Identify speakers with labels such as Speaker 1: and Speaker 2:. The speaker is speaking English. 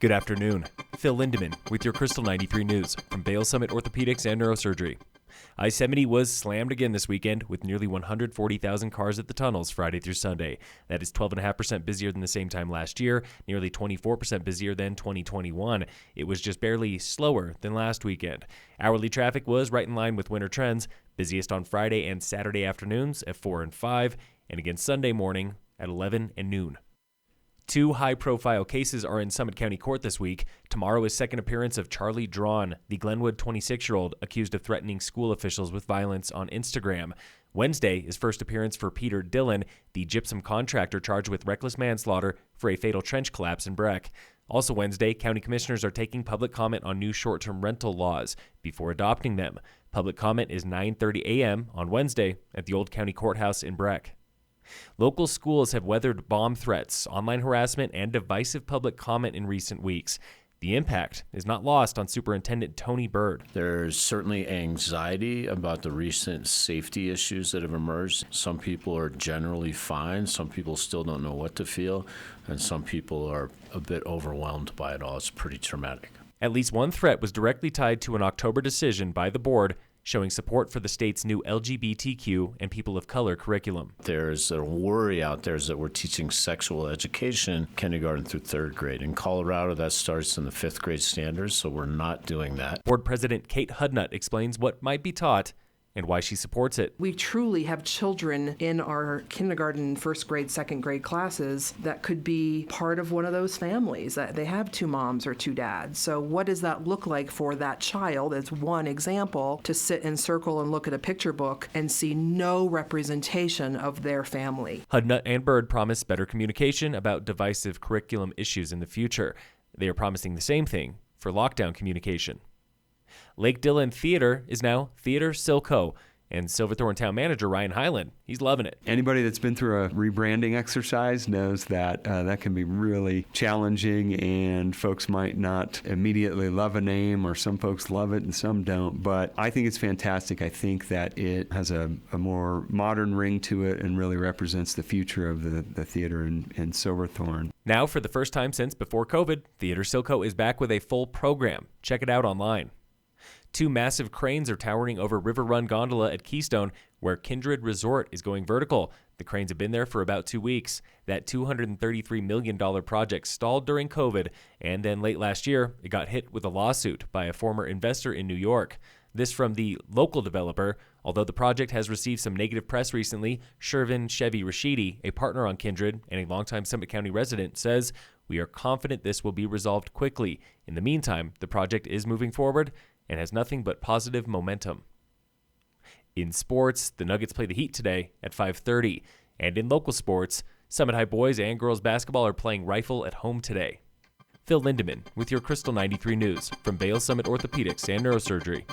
Speaker 1: Good afternoon. Phil Lindeman with your Krystal 93 News from Vail Summit Orthopedics and Neurosurgery. I-70 was slammed again this weekend with nearly 140,000 cars at the tunnels Friday through Sunday. That is 12.5% busier than the same time last year, nearly 24% busier than 2021. It was just barely slower than last weekend. Hourly traffic was right in line with winter trends, busiest on Friday and Saturday afternoons at 4 and 5, and again Sunday morning at 11 and noon. Two high-profile cases are in Summit County Court this week. Tomorrow is second appearance of Charlie Drawn, the Glenwood 26-year-old accused of threatening school officials with violence on Instagram. Wednesday is first appearance for Peter Dillon, the gypsum contractor charged with reckless manslaughter for a fatal trench collapse in Breck. Also Wednesday, county commissioners are taking public comment on new short-term rental laws before adopting them. Public comment is 9:30 a.m. on Wednesday at the Old County Courthouse in Breck. Local schools have weathered bomb threats, online harassment, and divisive public comment in recent weeks. The impact is not lost on Superintendent Tony Bird.
Speaker 2: There's certainly anxiety about the recent safety issues that have emerged. Some people are generally fine. Some people still don't know what to feel. And some people are a bit overwhelmed by it all. It's pretty traumatic.
Speaker 1: At least one threat was directly tied to an October decision by the board showing support for the state's new LGBTQ and people of color curriculum.
Speaker 2: There's a worry out there is that we're teaching sexual education kindergarten through third grade. In Colorado, that starts in the fifth grade standards, so we're not doing that.
Speaker 1: Board President Kate Hudnut explains what might be taught and why she supports it.
Speaker 3: We truly have children in our kindergarten, first grade, second grade classes that could be part of one of those families. That they have two moms or two dads. So what does that look like for that child, as one example, to sit in circle and look at a picture book and see no representation of their family?
Speaker 1: Hudnut and Bird promise better communication about divisive curriculum issues in the future. They are promising the same thing for lockdown communication. Lake Dillon Theater is now Theater Silco, and Silverthorne Town Manager Ryan Hyland, he's loving it.
Speaker 4: Anybody that's been through a rebranding exercise knows that that can be really challenging, and folks might not immediately love a name, or some folks love it and some don't, but I think it's fantastic. I think that it has a more modern ring to it and really represents the future of the theater in Silverthorne.
Speaker 1: Now, for the first time since before COVID, Theater Silco is back with a full program. Check it out online. Two massive cranes are towering over River Run Gondola at Keystone, where Kindred Resort is going vertical. The cranes have been there for about 2 weeks. That $233 million project stalled during COVID, and then late last year, it got hit with a lawsuit by a former investor in New York. This from the local developer. Although the project has received some negative press recently, Shervin Chevy Rashidi, a partner on Kindred and a longtime Summit County resident, says, "We are confident this will be resolved quickly. In the meantime, the project is moving forward and has nothing but positive momentum." In sports, the Nuggets play the Heat today at 5:30. And in local sports, Summit High boys and girls basketball are playing Rifle at home today. Phil Lindeman with your Krystal 93 News from Vail Summit Orthopedics and Neurosurgery.